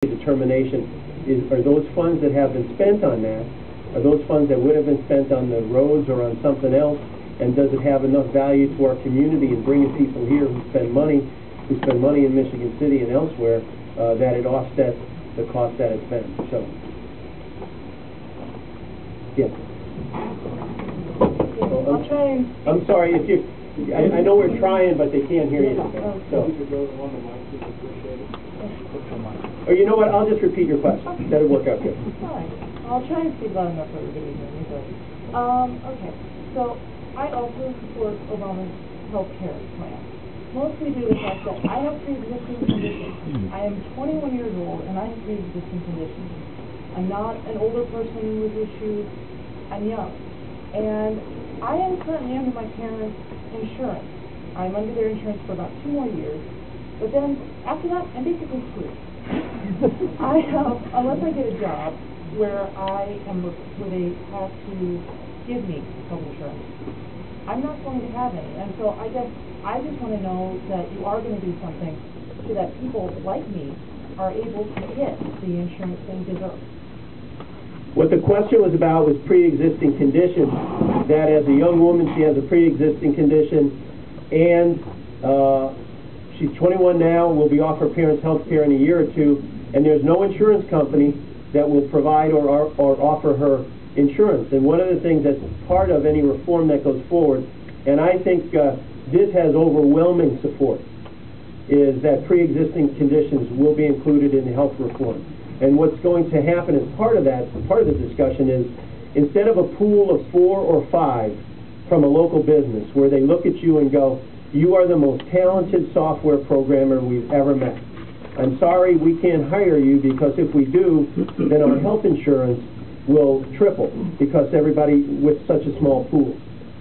determination are those funds that have been spent on that, are those funds that would have been spent on the roads or on something else, and does it have enough value to our community and bringing people here who spend money in Michigan City and elsewhere, that it offsets the cost that it's been. So, yeah. I'll try and... I'm sorry, if you... I know we're trying, but they can't hear you. So. Or you know what, I'll just repeat your question. That'll work out good. All right. I'll try and speak loud enough for everybody to hear me. Okay. So, I also support Obama's health care plan. Mostly due to the fact that I have pre-existing conditions. I am 21 years old, and I have pre-existing conditions. I'm not an older person with issues. I'm young. And I am currently under my parents' insurance. I'm under their insurance for about 2 more years. But then, after that, I'm basically screwed. Unless I get a job where where they have to give me health insurance, I'm not going to have any. And so I guess I just want to know that you are going to do something so that people like me are able to get the insurance they deserve. What the question was about was pre-existing conditions, that as a young woman she has a pre-existing condition, and she's 21 now, will be off her parents' health care in a year or two, and there's no insurance company that will provide or offer her insurance. And one of the things that's part of any reform that goes forward, and I think this has overwhelming support, is that pre-existing conditions will be included in the health reform. And what's going to happen as part of that, part of the discussion is, instead of a pool of 4 or 5 from a local business where they look at you and go, you are the most talented software programmer we've ever met. I'm sorry we can't hire you, because if we do, then our health insurance will triple because everybody with such a small pool.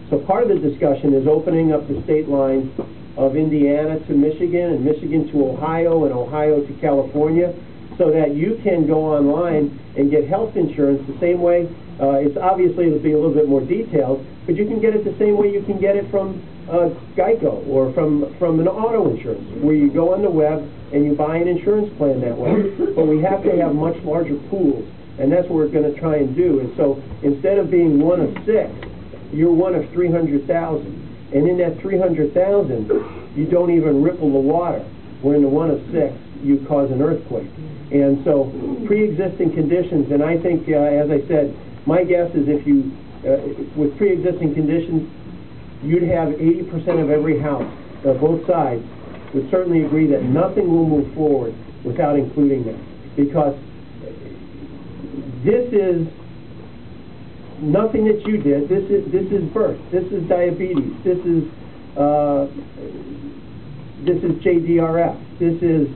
So part of the discussion is opening up the state lines of Indiana to Michigan and Michigan to Ohio and Ohio to California, so that you can go online and get health insurance the same way. It'll be a little bit more detailed, but you can get it the same way you can get it from Geico or from an auto insurance, where you go on the web and you buy an insurance plan that way. But we have to have much larger pools, and that's what we're going to try and do. And so instead of being one of 6, you're one of 300,000. And in that 300,000, you don't even ripple the water. Where in the one of 6, you cause an earthquake. And so pre-existing conditions, and I think, as I said, my guess is if you, with pre-existing conditions, you'd have 80% of every house, both sides, would certainly agree that nothing will move forward without including that. Because this is nothing that you did. This is birth. This is diabetes. This is JDRF. This is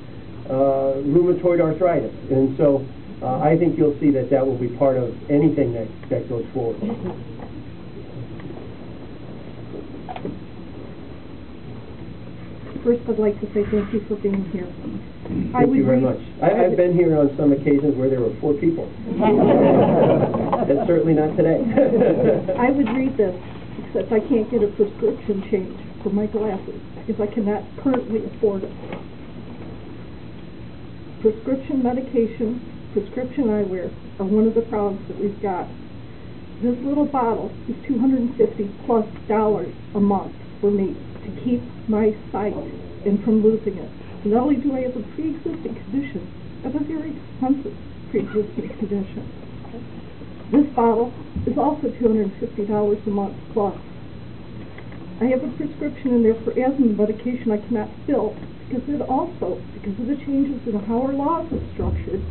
rheumatoid arthritis. And so I think you'll see that will be part of anything that goes forward. First, I'd like to say thank you for being here. Thank you very much. I've been here on some occasions where there were 4 people. That's certainly not today. I would read this, except I can't get a prescription change for my glasses because I cannot currently afford it. Prescription medication, prescription eyewear are one of the problems that we've got. This little bottle is $250+ a month for me to keep my sight and from losing it. Not only do I have a pre-existing condition, I have a very expensive pre-existing condition. This bottle is also $250 a month plus. I have a prescription in there for asthma medication I cannot fill because of the changes in how our laws are structured,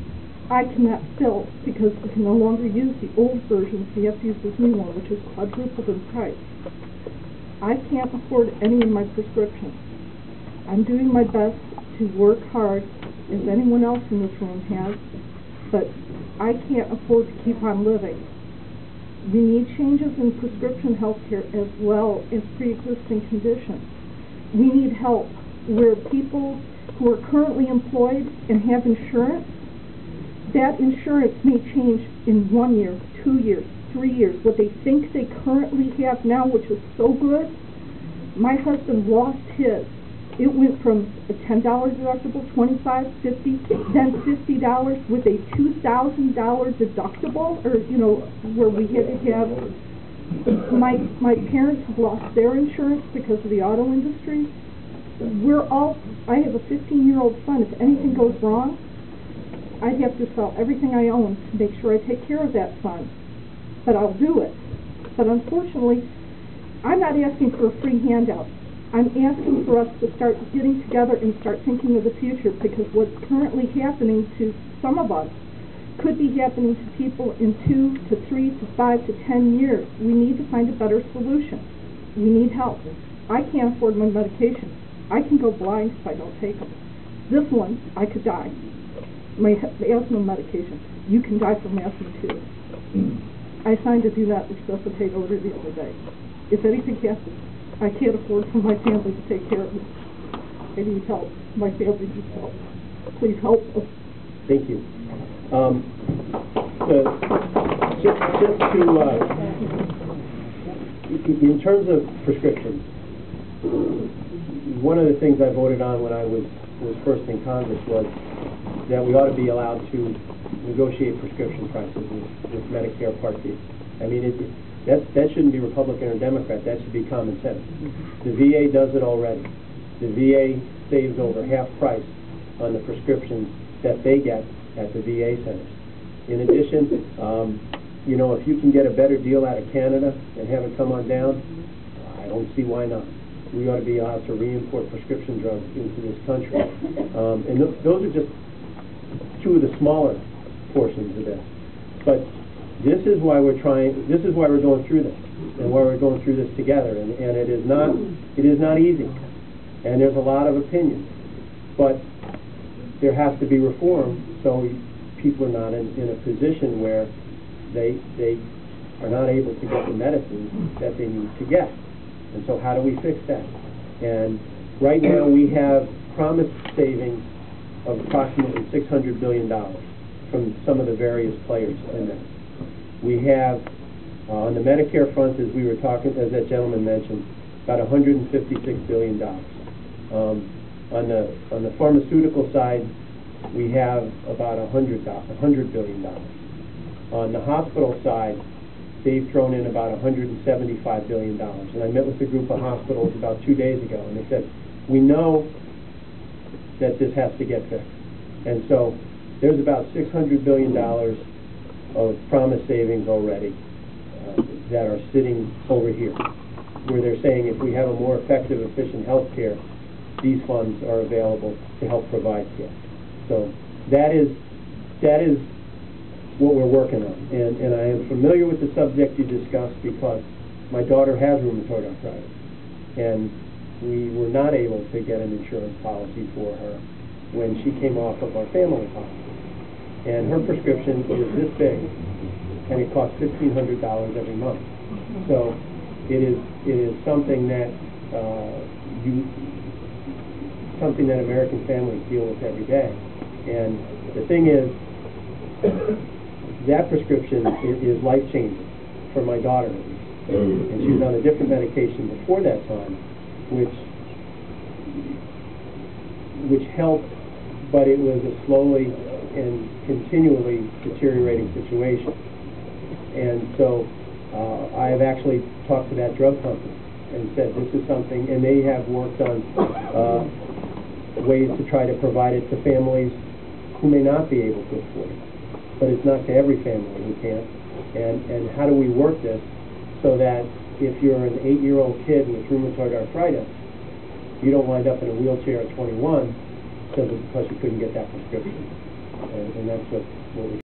I cannot fill because we can no longer use the old versions. We have to use this new one, which is quadrupled in price. I can't afford any of my prescriptions. I'm doing my best to work hard, as anyone else in this room has, but I can't afford to keep on living. We need changes in prescription health care as well as pre-existing conditions. We need help where people who are currently employed and have insurance, that insurance may change in 1 year, 2 years, 3 years. What they think they currently have now, which is so good, my husband lost his It went from a $10 deductible, $25, $50, then $50 with a $2,000 deductible, or, you know, where we had to have, my parents have lost their insurance because of the auto industry. I have a 15-year-old son. If anything goes wrong, I'd have to sell everything I own to make sure I take care of that son. But I'll do it. But unfortunately, I'm not asking for a free handout. I'm asking for us to start getting together and start thinking of the future, because what's currently happening to some of us could be happening to people in 2 to 3 to 5 to 10 years. We need to find a better solution. We need help. I can't afford my medication. I can go blind if I don't take them. This one, I could die. My asthma medication. You can die from asthma too. I signed a do not resuscitate order the other day. If anything happens, I can't afford for my family to take care of me. I need help. My family needs help. Please help us. Thank you. In terms of prescriptions, one of the things I voted on when I was first in Congress was that we ought to be allowed to negotiate prescription prices with Medicare Part B. I mean, that shouldn't be Republican or Democrat. That should be common sense. The VA does it already. The VA saves over half price on the prescriptions that they get at the VA centers. In addition, you know, if you can get a better deal out of Canada and have it come on down, I don't see why not. We ought to be allowed to re-import prescription drugs into this country. And those are just two of the smaller portions of this. But this is why we're going through this, and why we're going through this together. And it is not easy. And there's a lot of opinions. But there has to be reform so people are not in a position where they are not able to get the medicines that they need to get. And so how do we fix that? And right now we have promised savings of approximately $600 billion from some of the various players in that. We have, on the Medicare front, as we were talking, as that gentleman mentioned, about $156 billion. On the pharmaceutical side, we have about $100 billion. On the hospital side, they've thrown in about $175 billion. And I met with a group of hospitals about 2 days ago, and they said, we know that this has to get fixed. And so there's about $600 billion of promised savings already that are sitting over here, where they're saying if we have a more effective, efficient health care, these funds are available to help provide care. So that is what we're working on. And I am familiar with the subject you discussed because my daughter has rheumatoid arthritis. And we were not able to get an insurance policy for her when she came off of our family policy. And her prescription is this big, and it costs $1,500 every month. So it is something that American families deal with every day. And the thing is, that prescription is life-changing for my daughter at least. And she was on a different medication before that time, which helped, but it was a slowly and continually deteriorating situation. And so I have actually talked to that drug company and said this is something, and they have worked on ways to try to provide it to families who may not be able to afford it. But it's not to every family who can't. And how do we work this so that if you're an 8-year-old kid with rheumatoid arthritis, you don't wind up in a wheelchair at 21 because you couldn't get that prescription. And that's what we